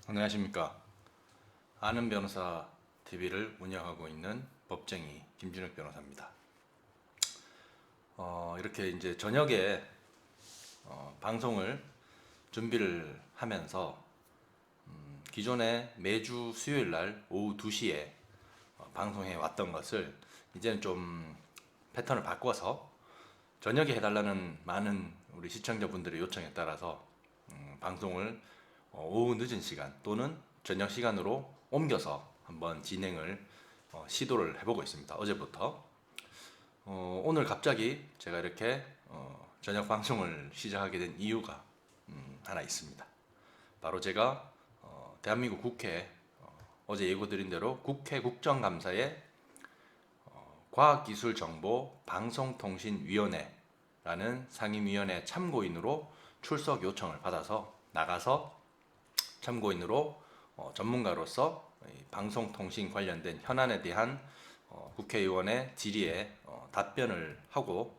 안녕하십니까. 아는 변호사 TV를 운영하고 있는 법쟁이 김준혁 변호사입니다. 이렇게 이제 저녁에 방송을 준비를 하면서 기존에 매주 수요일 날 오후 2시에 방송해 왔던 것을 이제는 좀 패턴을 바꿔서 저녁에 해달라는 많은 우리 시청자분들의 요청에 따라서 방송을 오후 늦은 시간 또는 저녁 시간으로 옮겨서 한번 진행을 시도를 해보고 있습니다. 어제부터 오늘 갑자기 제가 이렇게 저녁 방송을 시작하게 된 이유가 하나 있습니다. 바로 제가 대한민국 국회 어제 예고드린 대로 국회 국정감사에 과학기술정보방송통신위원회라는 상임위원회 참고인으로 출석 요청을 받아서 나가서 참고인으로 전문가로서 방송통신 관련된 현안에 대한 국회의원의 질의에 답변을 하고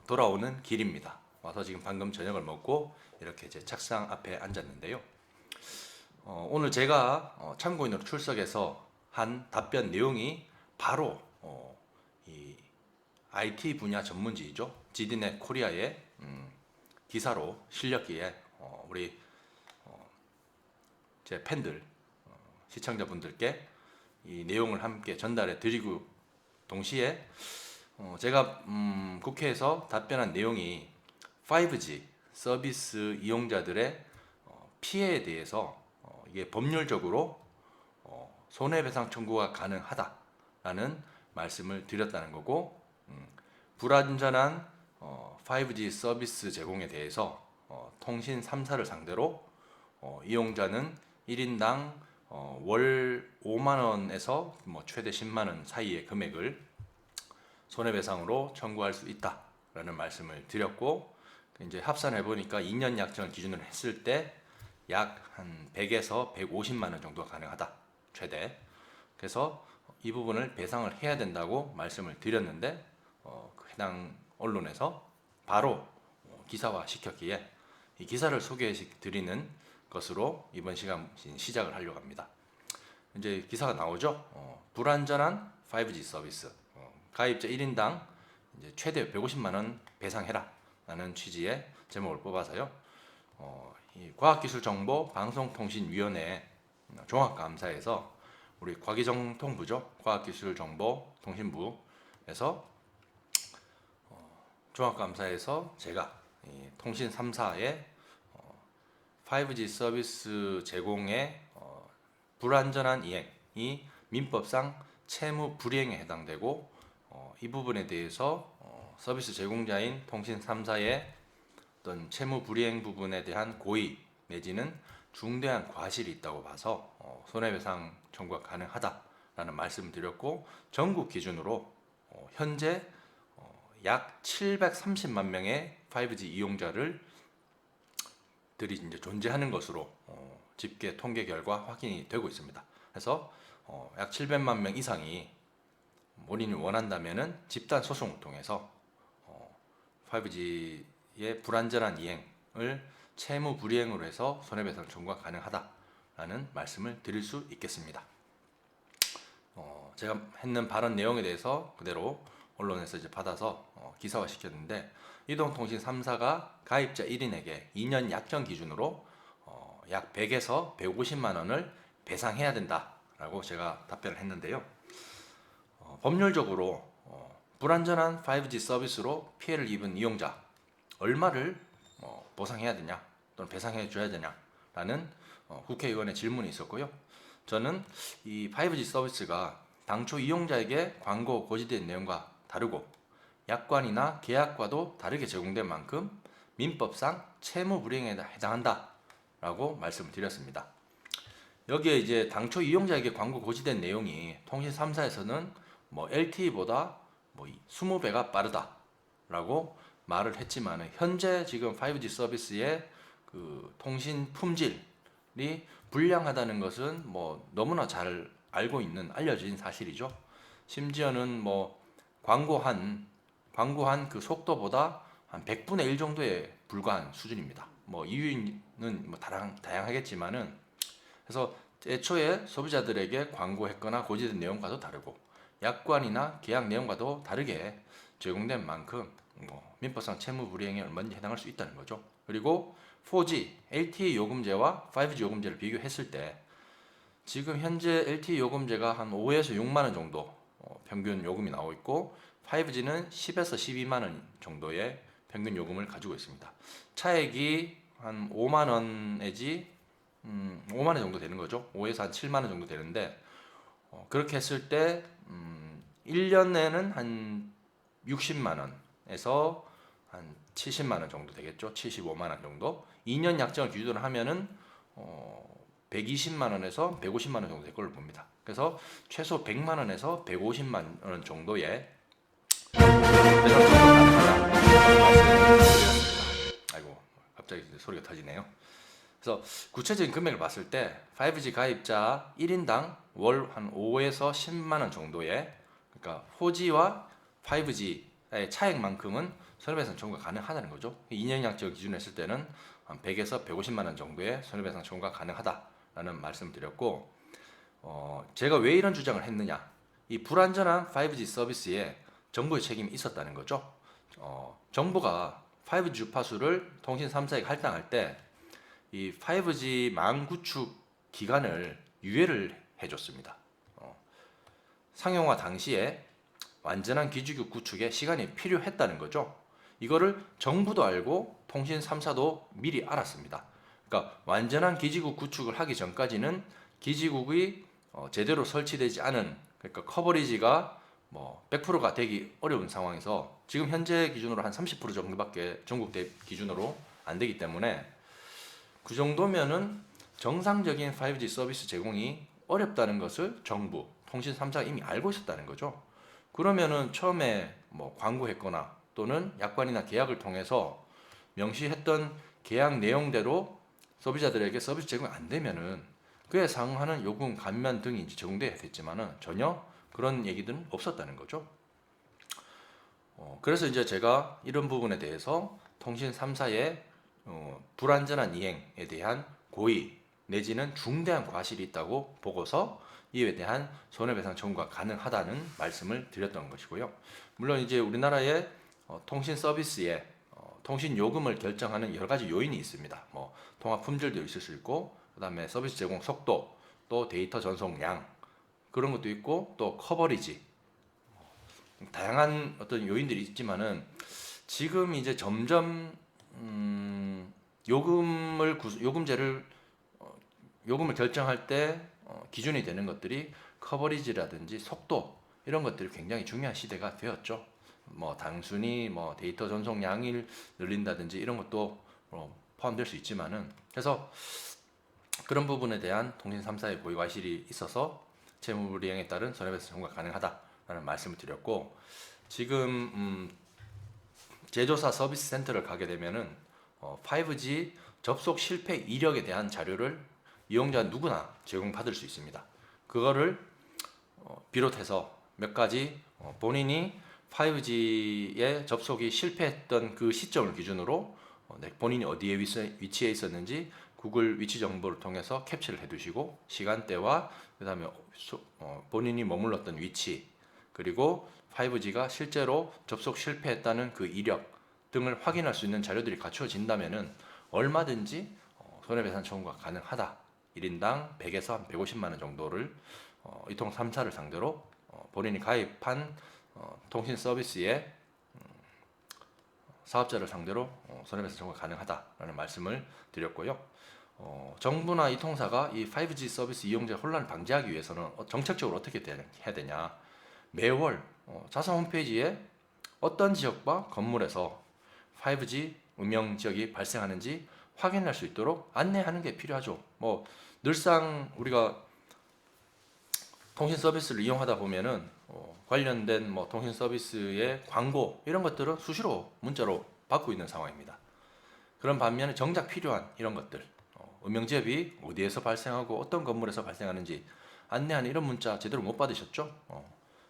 돌아오는 길입니다. 와서 지금 방금 저녁을 먹고 이렇게 제 책상 앞에 앉았는데요. 오늘 제가 참고인으로 출석해서 한 답변 내용이 바로 이 IT 분야 전문지이죠. 지디넷 코리아의 기사로 실렸기에 우리 제 팬들, 시청자분들께 이 내용을 함께 전달해 드리고 동시에 제가 국회에서 답변한 내용이 5G 서비스 이용자들의 피해에 대해서 이게 법률적으로 손해배상 청구가 가능하다라는 말씀을 드렸다는 거고, 불완전한 5G 서비스 제공에 대해서 통신 3사를 상대로 이용자는 1인당 월 5만원에서 최대 10만원 사이의 금액을 손해배상으로 청구할 수 있다라는 말씀을 드렸고, 이제 합산해 보니까 2년 약정을 기준으로 했을 때 약 한 100에서 150만원 정도가 가능하다 최대. 그래서 이 부분을 배상을 해야 된다고 말씀을 드렸는데 해당 언론에서 바로 기사화 시켰기에 이 기사를 소개해 드리는 것으로 이번 시간 시작을 하려고 합니다. 이제 기사가 나오죠. 불완전한 5G 서비스 가입자 1인당 이제 최대 150만원 배상해라 라는 취지의 제목을 뽑아서요. 이 과학기술정보방송통신위원회 종합감사에서 우리 과기정통부죠. 과학기술정보통신부에서 종합감사에서 제가 통신 3사의 5G 서비스 제공의 불완전한 이행이 민법상 채무 불이행에 해당되고, 이 부분에 대해서 서비스 제공자인 통신 3사의 어떤 채무 불이행 부분에 대한 고의 내지는 중대한 과실이 있다고 봐서 손해배상 청구가 가능하다라는 말씀을 드렸고, 전국 기준으로 현재 약 730만 명의 5G 이용자를 들이 이제 존재하는 것으로 집계 통계 결과 확인이 되고 있습니다. 그래서 약 700만 명 이상이 본인이 원한다면은 집단 소송을 통해서 5G의 불완전한 이행을 채무 불이행으로 해서 손해배상 청구가 가능하다라는 말씀을 드릴 수 있겠습니다. 제가 했는 발언 내용에 대해서 그대로 언론에서 이제 받아서 기사화 시켰는데, 이동통신 3사가 가입자 1인에게 2년 약정 기준으로 약 100에서 150만 원을 배상해야 된다라고 제가 답변을 했는데요. 법률적으로 불완전한 5G 서비스로 피해를 입은 이용자 얼마를 보상해야 되냐 또는 배상해 줘야 되냐라는 국회의원의 질문이 있었고요. 저는 이 5G 서비스가 당초 이용자에게 광고 고지된 내용과 다르고 약관이나 계약과도 다르게 제공된 만큼 민법상 채무 불이행에 해당한다라고 말씀을 드렸습니다. 여기에 이제 당초 이용자에게 광고 고지된 내용이 통신 3사에서는 LTE보다 20배가 빠르다라고 말을 했지만, 현재 지금 5G 서비스의 그 통신 품질이 불량하다는 것은 너무나 잘 알고 있는 알려진 사실이죠. 심지어는 광고한 그 속도보다 한 100분의 1 정도에 불과한 수준입니다. 이유는 다양하겠지만은, 그래서 애초에 소비자들에게 광고했거나 고지된 내용과도 다르고 약관이나 계약 내용과도 다르게 제공된 만큼 민법상 채무불이행에 얼마든지 해당할 수 있다는 거죠. 그리고 4G, LTE 요금제와 5G 요금제를 비교했을 때 지금 현재 LTE 요금제가 한 5에서 6만 원 정도 평균 요금이 나오고 있고 5G는 10에서 12만 원 정도의 평균 요금을 가지고 있습니다. 차액이 한 5만 원 내지 5만 원 정도 되는 거죠. 5에서 한 7만 원 정도 되는데 그렇게 했을 때 1년에는 한 60만 원에서 한 70만 원 정도 되겠죠. 75만 원 정도. 2년 약정을 기준으로 하면은 120만 원에서 150만 원 정도 될 걸로 봅니다. 그래서 최소 100만 원에서 150만 원 정도의 배당 정도 가능하다. 아이고 갑자기 소리가 터지네요. 그래서 구체적인 금액을 봤을 때 5G 가입자 1인당 월 한 5에서 10만 원 정도의 그러니까 4G와 5G의 차액만큼은 손해배상 청구가 가능하다는 거죠. 2년 약정 기준으로 했을 때는 한 100에서 150만 원 정도의 손해배상 청구가 가능하다라는 말씀을 드렸고 제가 왜 이런 주장을 했느냐, 이 불안전한 5G 서비스에 정부의 책임이 있었다는 거죠. 정부가 5G 주파수를 통신 3사에게 할당할 때 이 5G 망 구축 기간을 유예를 해줬습니다. 상용화 당시에 완전한 기지국 구축에 시간이 필요했다는 거죠. 이거를 정부도 알고 통신 3사도 미리 알았습니다. 그러니까 완전한 기지국 구축을 하기 전까지는 기지국이 제대로 설치되지 않은, 그러니까 커버리지가 100%가 되기 어려운 상황에서 지금 현재 기준으로 한 30% 정도밖에 전국 기준으로 안 되기 때문에 그 정도면은 정상적인 5G 서비스 제공이 어렵다는 것을 정부, 통신 3사가 이미 알고 있었다는 거죠. 그러면은 처음에 광고했거나 또는 약관이나 계약을 통해서 명시했던 계약 내용대로 소비자들에게 서비스 제공이 안 되면은 그에 상응하는 요금 감면 등이 제공돼야 됐지만은 전혀 그런 얘기들은 없었다는 거죠. 그래서 이제 제가 이런 부분에 대해서 통신 3사의 불안전한 이행에 대한 고의 내지는 중대한 과실이 있다고 보고서 이에 대한 손해배상 청구가 가능하다는 말씀을 드렸던 것이고요. 물론 이제 우리나라의 통신 서비스에 통신 요금을 결정하는 여러 가지 요인이 있습니다. 통화 품질도 있을 수 있고, 그다음에 서비스 제공 속도, 또 데이터 전송량 그런 것도 있고, 또 커버리지, 다양한 어떤 요인들이 있지만은 지금 이제 점점 요금제를 요금을 결정할 때 기준이 되는 것들이 커버리지라든지 속도 이런 것들이 굉장히 중요한 시대가 되었죠. 단순히 데이터 전송량을 늘린다든지 이런 것도 포함될 수 있지만은, 그래서 그런 부분에 대한 통신 3사의 고의 과실이 있어서 채무불이행에 따른 손해배상 청구가 가능하다라는 말씀을 드렸고, 지금 제조사 서비스 센터를 가게 되면은 5G 접속 실패 이력에 대한 자료를 이용자 누구나 제공받을 수 있습니다. 그거를 비롯해서 몇 가지 본인이 5G에 접속이 실패했던 그 시점을 기준으로 본인이 어디에 위치해 있었는지 구글 위치 정보를 통해서 캡처를 해두시고 시간대와 그 다음에 본인이 머물렀던 위치, 그리고 5G가 실제로 접속 실패했다는 그 이력 등을 확인할 수 있는 자료들이 갖추어진다면은 얼마든지 손해배상 청구가 가능하다. 1인당 100에서 한 150만 원 정도를 이통 3사를 상대로 본인이 가입한 통신 서비스의 사업자를 상대로 손해배상 청구가 가능하다라는 말씀을 드렸고요. 정부나 이 통사가 이 5G 서비스 이용자 혼란을 방지하기 위해서는 정책적으로 어떻게 해야 되냐, 매월 자사 홈페이지에 어떤 지역과 건물에서 5G 음영 지역이 발생하는지 확인할 수 있도록 안내하는 게 필요하죠. 늘상 우리가 통신 서비스를 이용하다 보면은 관련된 통신 서비스의 광고 이런 것들은 수시로 문자로 받고 있는 상황입니다. 그런 반면에 정작 필요한 이런 것들, 음영 지역이 어디에서 발생하고 어떤 건물에서 발생하는지 안내하는 이런 문자 제대로 못 받으셨죠?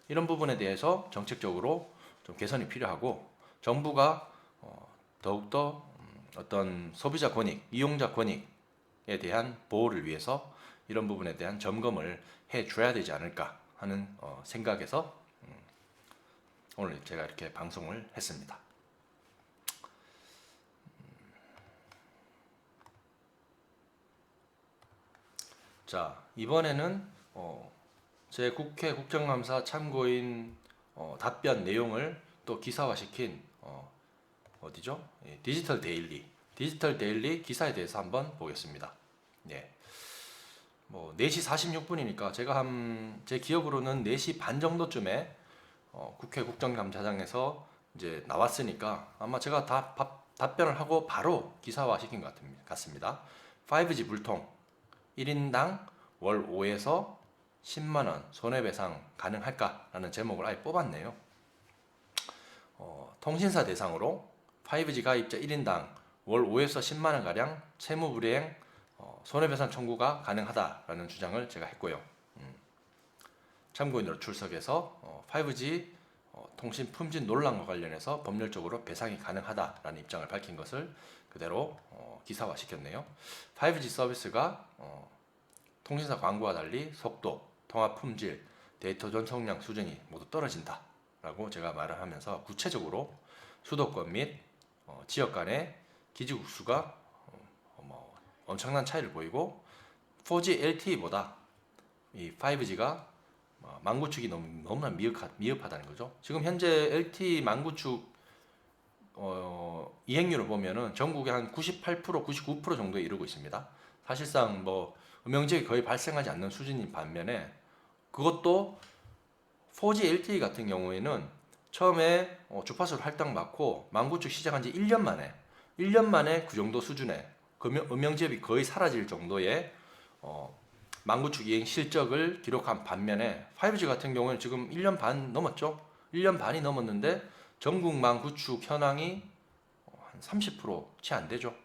이런 부분에 대해서 정책적으로 좀 개선이 필요하고, 정부가 더욱더 어떤 소비자 권익, 이용자 권익에 대한 보호를 위해서 이런 부분에 대한 점검을 해줘야 되지 않을까 하는 생각에서 오늘 제가 이렇게 방송을 했습니다. 자, 이번에는 제 국회 국정감사 참고인 답변 내용을 또 기사화시킨 어디죠? 예, 디지털 데일리 기사에 대해서 한번 보겠습니다. 예. 뭐 4시 46분이니까 제가 제 기억으로는 4시 반 정도쯤에 국회 국정감사장에서 이제 나왔으니까 아마 제가 다 답변을 하고 바로 기사화 시킨 것 같습니다. 5G 불통 1인당 월 5에서 10만원 손해배상 가능할까라는 제목을 아예 뽑았네요. 통신사 대상으로 5G 가입자 1인당 월 5에서 10만원가량 채무불이행 손해배상 청구가 가능하다라는 주장을 제가 했고요. 참고인으로 출석해서 5G 통신 품질 논란과 관련해서 법률적으로 배상이 가능하다라는 입장을 밝힌 것을 그대로 기사화 시켰네요. 5G 서비스가 통신사 광고와 달리 속도, 통화 품질, 데이터 전송량 수준이 모두 떨어진다라고 제가 말을 하면서 구체적으로 수도권 및 지역 간의 기지국 수가 엄청난 차이를 보이고 4G LTE보다 이 5G가 만구축이 너무나 미흡하다는 거죠. 지금 현재 LTE 만구축 이행률을 보면은 전국에 한 98%, 99% 정도에 이르고 있습니다. 사실상 뭐 음영지역이 거의 발생하지 않는 수준인 반면에 그것도 4G LTE 같은 경우에는 처음에 주파수를 할당받고 만구축 시작한 지 1년 만에 그 정도 수준의 음영지역이 거의 사라질 정도의 만구축 이행 실적을 기록한 반면에 5G 같은 경우는 지금 1년 반 넘었죠. 1년 반이 넘었는데 전국 만구축 현황이 한 30% 채 안 되죠.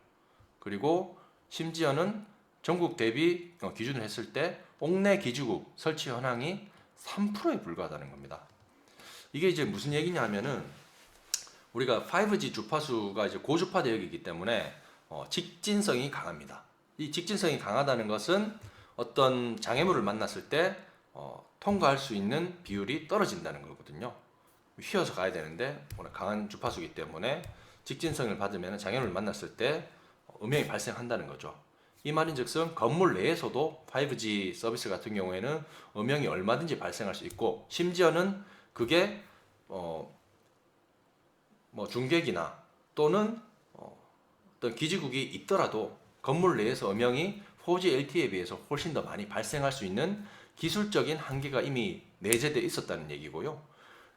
그리고 심지어는 전국 대비 기준을 했을 때 옥내 기지국 설치 현황이 3%에 불과하다는 겁니다. 이게 이제 무슨 얘기냐면은 우리가 5G 주파수가 이제 고주파 대역이기 때문에 직진성이 강합니다. 이 직진성이 강하다는 것은 어떤 장애물을 만났을 때 통과할 수 있는 비율이 떨어진다는 거거든요. 휘어서 가야 되는데 워낙 강한 주파수이기 때문에 직진성을 받으면 장애물을 만났을 때 음영이 발생한다는 거죠. 이 말인즉슨 건물 내에서도 5G 서비스 같은 경우에는 음영이 얼마든지 발생할 수 있고 심지어는 그게 뭐 중계기나 또는 어떤 기지국이 있더라도 건물 내에서 음영이 4G LTE에 비해서 훨씬 더 많이 발생할 수 있는 기술적인 한계가 이미 내재되어 있었다는 얘기고요.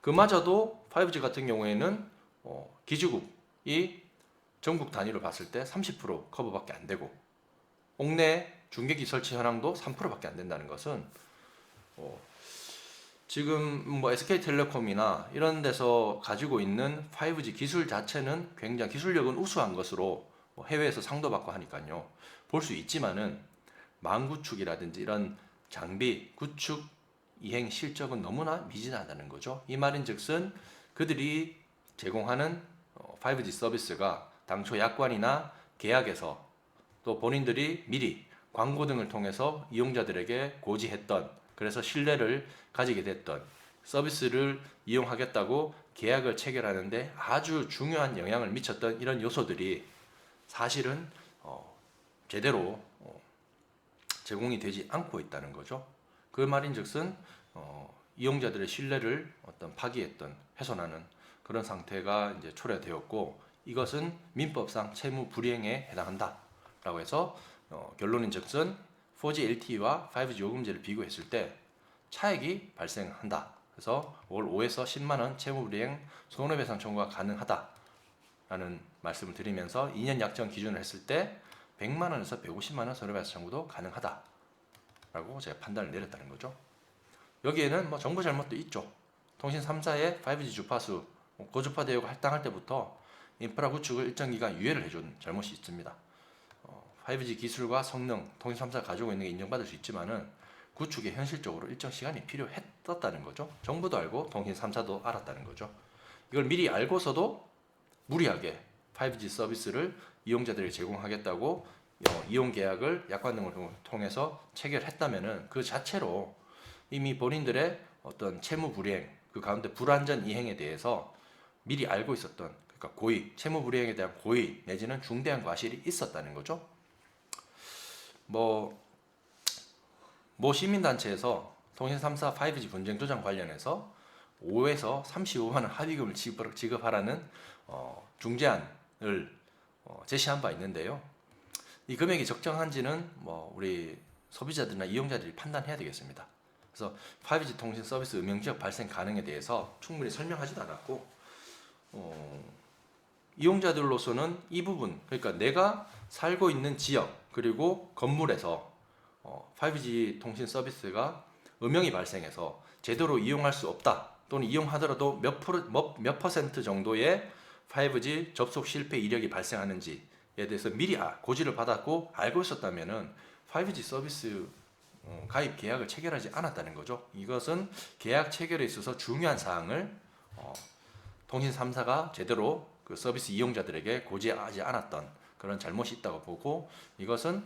그마저도 5G 같은 경우에는 기지국이 전국 단위로 봤을 때 30% 커버밖에 안 되고 옥내 중계기 설치 현황도 3%밖에 안 된다는 것은 지금 뭐 SK텔레콤이나 이런 데서 가지고 있는 5G 기술 자체는 굉장히 기술력은 우수한 것으로 해외에서 상도 받고 하니까요. 볼 수 있지만은 망구축이라든지 이런 장비, 구축, 이행 실적은 너무나 미진하다는 거죠. 이 말인즉슨 그들이 제공하는 5G 서비스가 당초 약관이나 계약에서 또 본인들이 미리 광고 등을 통해서 이용자들에게 고지했던 그래서 신뢰를 가지게 됐던 서비스를 이용하겠다고 계약을 체결하는데 아주 중요한 영향을 미쳤던 이런 요소들이 사실은 제대로 제공이 되지 않고 있다는 거죠. 그 말인즉슨 이용자들의 신뢰를 어떤 파기했던 훼손하는 그런 상태가 이제 초래되었고 이것은 민법상 채무 불이행에 해당한다라고 해서 결론인즉슨 4G LTE와 5G 요금제를 비교했을 때 차액이 발생한다. 그래서 월 5에서 10만 원 채무 불이행 손해배상 청구가 가능하다라는 말씀을 드리면서 2년 약정 기준을 했을 때 100만 원에서 150만 원 손해배상 청구도 가능하다라고 제가 판단을 내렸다는 거죠. 여기에는 뭐 정부 잘못도 있죠. 통신 3사의 5G 주파수 고주파 대역을 할당할 때부터 인프라 구축을 일정 기간 유예를 해준 잘못이 있습니다. 5G 기술과 성능 통신 3사가 가지고 있는 게 인정받을 수 있지만은 구축에 현실적으로 일정 시간이 필요했었다는 거죠. 정부도 알고 통신 3사도 알았다는 거죠. 이걸 미리 알고서도 무리하게 5G 서비스를 이용자들에게 제공하겠다고 이용 계약을 약관 등을 통해서 체결했다면은 그 자체로 이미 본인들의 어떤 채무 불이행 그 가운데 불완전 이행에 대해서 미리 알고 있었던, 그러니까 고의, 채무 불이행에 대한 고의 내지는 중대한 과실이 있었다는 거죠. 모 시민단체에서 통신 3사 5G 분쟁 조정 관련해서 5에서 35만 원 합의금을 지급하라는 중재안을 제시한 바 있는데요. 이 금액이 적정한지는 우리 소비자들이나 이용자들이 판단해야 되겠습니다. 그래서 5G 통신 서비스 음영지역 발생 가능에 대해서 충분히 설명하지도 않았고, 이용자들로서는 이 부분, 그러니까 내가 살고 있는 지역 그리고 건물에서 5G 통신 서비스가 음영이 발생해서 제대로 이용할 수 없다, 또는 이용하더라도 몇 퍼센트 정도의 5G 접속 실패 이력이 발생하는지에 대해서 미리 고지를 받았고 알고 있었다면은 5G 서비스 가입 계약을 체결하지 않았다는 거죠. 이것은 계약 체결에 있어서 중요한 사항을 통신 3사가 제대로 그 서비스 이용자들에게 고지하지 않았던 그런 잘못이 있다고 보고, 이것은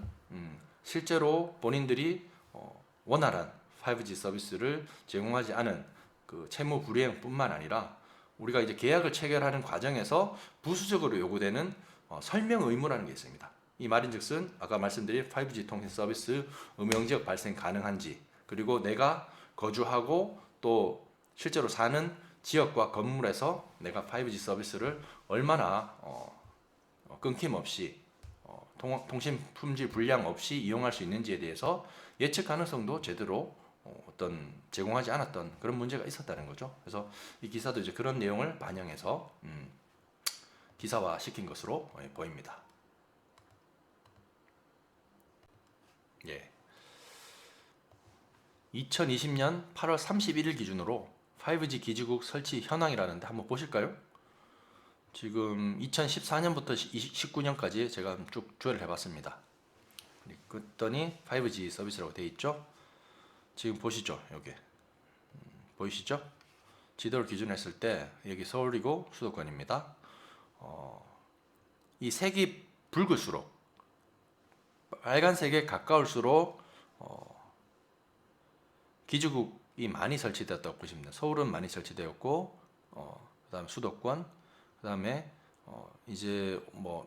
실제로 본인들이 원활한 5G 서비스를 제공하지 않은 그 채무 불이행뿐만 아니라 우리가 이제 계약을 체결하는 과정에서 부수적으로 요구되는 설명 의무라는 게 있습니다. 이 말인즉슨 아까 말씀드린 5G 통신 서비스 음영지역 발생 가능한지, 그리고 내가 거주하고 또 실제로 사는 지역과 건물에서 내가 5G 서비스를 얼마나 끊김없이 통신 품질 불량 없이 이용할 수 있는지에 대해서 예측 가능성도 제대로 어떤 제공하지 않았던 그런 문제가 있었다는 거죠. 그래서 이 기사도 이제 그런 내용을 반영해서 기사화 시킨 것으로 보입니다. 예. 2020년 8월 31일 기준으로 5G 기지국 설치 현황이라는데 한번 보실까요? 지금 2014년부터 19년까지 제가 쭉 조회를 해봤습니다. 그랬더니 5G 서비스라고 되어 있죠. 지금 보시죠. 여기 보이시죠? 지도를 기준했을 때 여기 서울이고 수도권입니다. 이 색이 붉을수록, 빨간색에 가까울수록 기지국이 많이 설치되었다고 보시면 돼요. 서울은 많이 설치되었고, 그다음 수도권, 그다음에 이제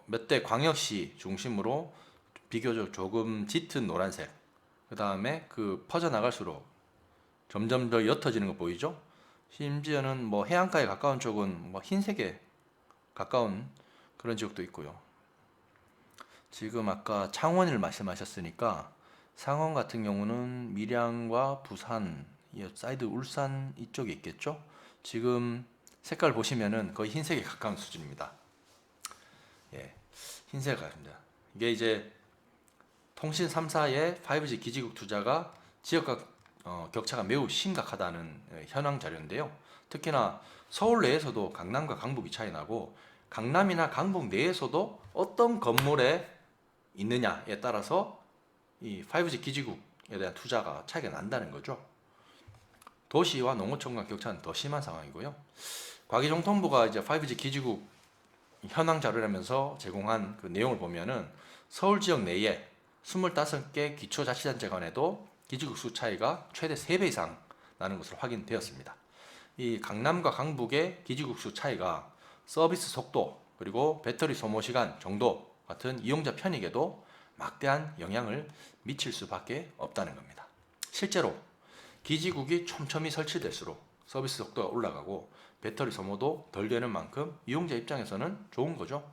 몇 대 광역시 중심으로 비교적 조금 짙은 노란색, 그다음에 그 퍼져 나갈수록 점점 더 옅어지는 거 보이죠? 심지어는 해안가에 가까운 쪽은 흰색에 가까운 그런 지역도 있고요. 지금 아까 창원을 말씀하셨으니까 상원 같은 경우는 밀양과 부산, 사이드 울산 이쪽에 있겠죠? 지금 색깔 보시면은 거의 흰색에 가까운 수준입니다. 예, 흰색에 가깝습니다. 이게 이제 통신 3사의 5G 기지국 투자가 지역과 격차가 매우 심각하다는 현황 자료인데요. 특히나 서울 내에서도 강남과 강북이 차이 나고, 강남이나 강북 내에서도 어떤 건물에 있느냐에 따라서 이 5G 기지국에 대한 투자가 차이가 난다는 거죠. 도시와 농어촌 간 격차는 더 심한 상황이고요. 과기정통부가 이제 5G 기지국 현황 자료라면서 제공한 그 내용을 보면은 서울 지역 내에 25개 기초자치단체 간에도 기지국 수 차이가 최대 3배 이상 나는 것으로 확인되었습니다. 이 강남과 강북의 기지국 수 차이가 서비스 속도 그리고 배터리 소모 시간 정도 같은 이용자 편익에도 막대한 영향을 미칠 수밖에 없다는 겁니다. 실제로 기지국이 촘촘히 설치될수록 서비스 속도가 올라가고 배터리 소모도 덜 되는 만큼 이용자 입장에서는 좋은 거죠.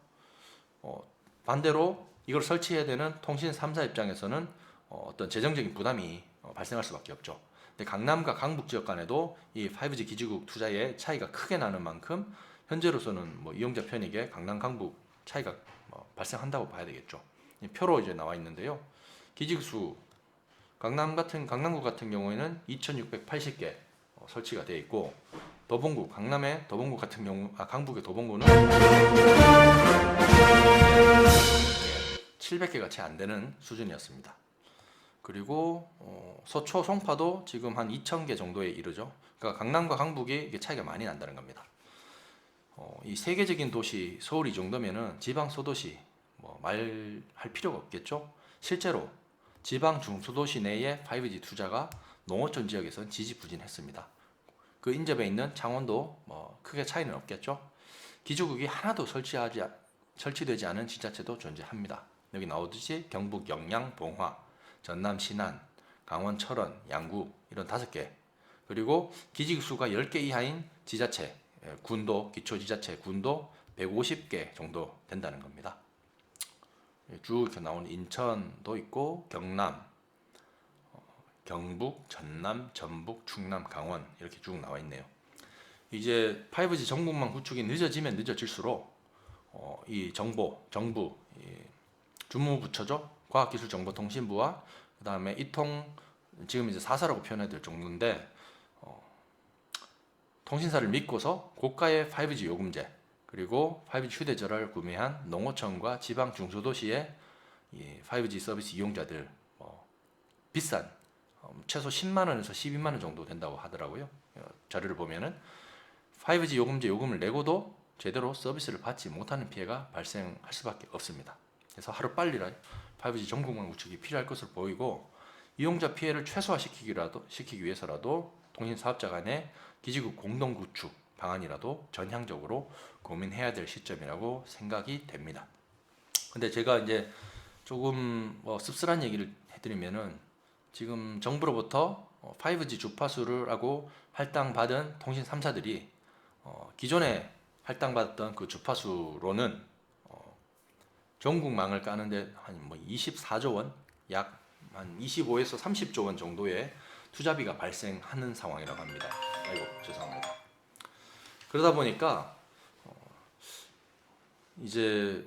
반대로 이걸 설치해야 되는 통신 3사 입장에서는 어떤 재정적인 부담이 발생할 수밖에 없죠. 근데 강남과 강북 지역 간에도 이 5G 기지국 투자의 차이가 크게 나는 만큼 현재로서는 이용자 편익에 강남, 강북 차이가 발생한다고 봐야 되겠죠. 표로 이제 나와 있는데요. 기지수 강남구 같은 경우에는 2,680개 설치가 되어 있고, 강남의 도봉구 같은 경우, 강북의 도봉구는 700개가 채 안 되는 수준이었습니다. 그리고 서초, 송파도 지금 한 2,000개 정도에 이르죠. 그러니까 강남과 강북이 이게 차이가 많이 난다는 겁니다. 이 세계적인 도시 서울 이 정도면은 지방 소도시 뭐 말할 필요가 없겠죠. 실제로 지방 중소도시 내의 5G 투자가 농어촌 지역에서는 지지부진했습니다. 그 인접해 있는 창원도 뭐 크게 차이는 없겠죠. 기지국이 하나도 설치되지 않은 지자체도 존재합니다. 여기 나오듯이 경북 영양, 봉화, 전남 신안, 강원 철원, 양구 이런 5개, 그리고 기지수가 10개 이하인 지자체, 군도, 기초지자체 군도 150개 정도 된다는 겁니다. 쭉 이렇게 나오는 인천도 있고 경남, 경북, 전남, 전북, 충남, 강원 이렇게 쭉 나와 있네요. 이제 5G 전국망 구축이 늦어지면 늦어질수록 이 정부 주무부처죠. 과학기술정보통신부와 그 다음에 이통, 지금 이제 4사라고 표현해야 될 정도인데 통신사를 믿고서 고가의 5G 요금제 그리고 5G 휴대전화를 구매한 농어촌과 지방 중소도시의 이 5G 서비스 이용자들 비싼 최소 10만원에서 12만원 정도 된다고 하더라고요. 자료를 보면은 5G 요금제 요금을 내고도 제대로 서비스를 받지 못하는 피해가 발생할 수밖에 없습니다. 그래서 하루빨리 5G 전국망 구축이 필요할 것으로 보이고, 이용자 피해를 최소화시키기 위해서라도 통신사업자 간의 기지국 공동 구축 방안이라도 전향적으로 고민해야 될 시점이라고 생각이 됩니다. 근데 제가 이제 조금 씁쓸한 얘기를 해드리면은, 지금 정부로부터 5G 주파수라고 할당받은 통신 3사들이 기존에 할당받았던 그 주파수로는 전국망을 까는데 한 24조 원, 약 한 25에서 30조 원 정도의 투자비가 발생하는 상황이라고 합니다. 아이고 죄송합니다. 그러다 보니까 이제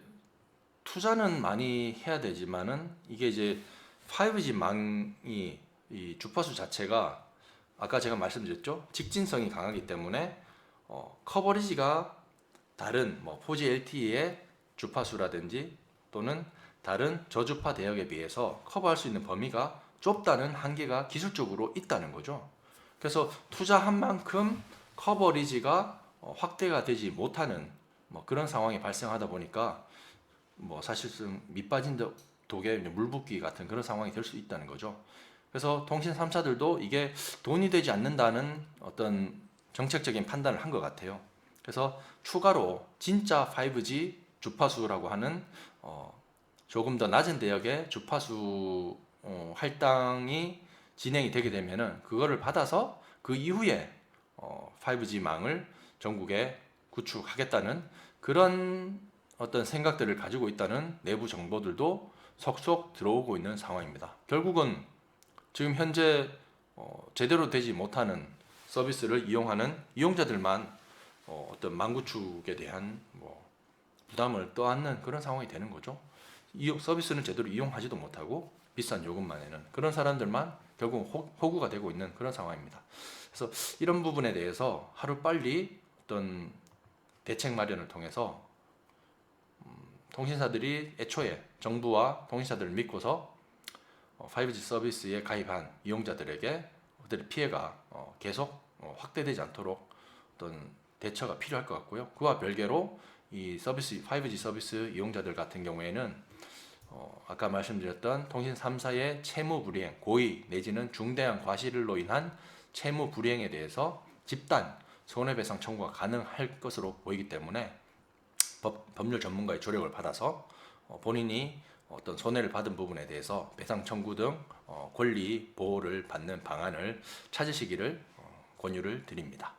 투자는 많이 해야 되지만은 이게 이제 5G 망이 이 주파수 자체가 아까 제가 말씀드렸죠, 직진성이 강하기 때문에 커버리지가 다른 4G LTE의 주파수라든지 또는 다른 저주파 대역에 비해서 커버할 수 있는 범위가 좁다는 한계가 기술적으로 있다는 거죠. 그래서 투자한 만큼 커버리지가 확대가 되지 못하는 그런 상황이 발생하다 보니까 사실상 밑빠진 독에 물 붓기 같은 그런 상황이 될 수 있다는 거죠. 그래서 통신 3사들도 이게 돈이 되지 않는다는 어떤 정책적인 판단을 한 것 같아요. 그래서 추가로 진짜 5G 주파수라고 하는 조금 더 낮은 대역의 주파수 할당이 진행이 되게 되면은 그거를 받아서 그 이후에 5G 망을 전국에 구축하겠다는 그런 어떤 생각들을 가지고 있다는 내부 정보들도 속속 들어오고 있는 상황입니다. 결국은 지금 현재 제대로 되지 못하는 서비스를 이용하는 이용자들만 어떤 망 구축에 대한 부담을 떠안는 그런 상황이 되는 거죠. 서비스는 제대로 이용하지도 못하고 비싼 요금만 내는 그런 사람들만 결국 호구가 되고 있는 그런 상황입니다. 그래서 이런 부분에 대해서 하루빨리 어떤 대책 마련을 통해서 통신사들이 애초에 정부와 통신사들을 믿고서 5G 서비스에 가입한 이용자들에게 그들의 피해가 계속 확대되지 않도록 어떤 대처가 필요할 것 같고요. 그와 별개로 이 5G 서비스 이용자들 같은 경우에는 아까 말씀드렸던 통신 3사의 채무 불이행, 고의 내지는 중대한 과실로 인한 채무 불이행에 대해서 집단 손해배상 청구가 가능할 것으로 보이기 때문에 법률 전문가의 조력을 받아서 본인이 어떤 손해를 받은 부분에 대해서 배상 청구 등 권리 보호를 받는 방안을 찾으시기를 권유를 드립니다.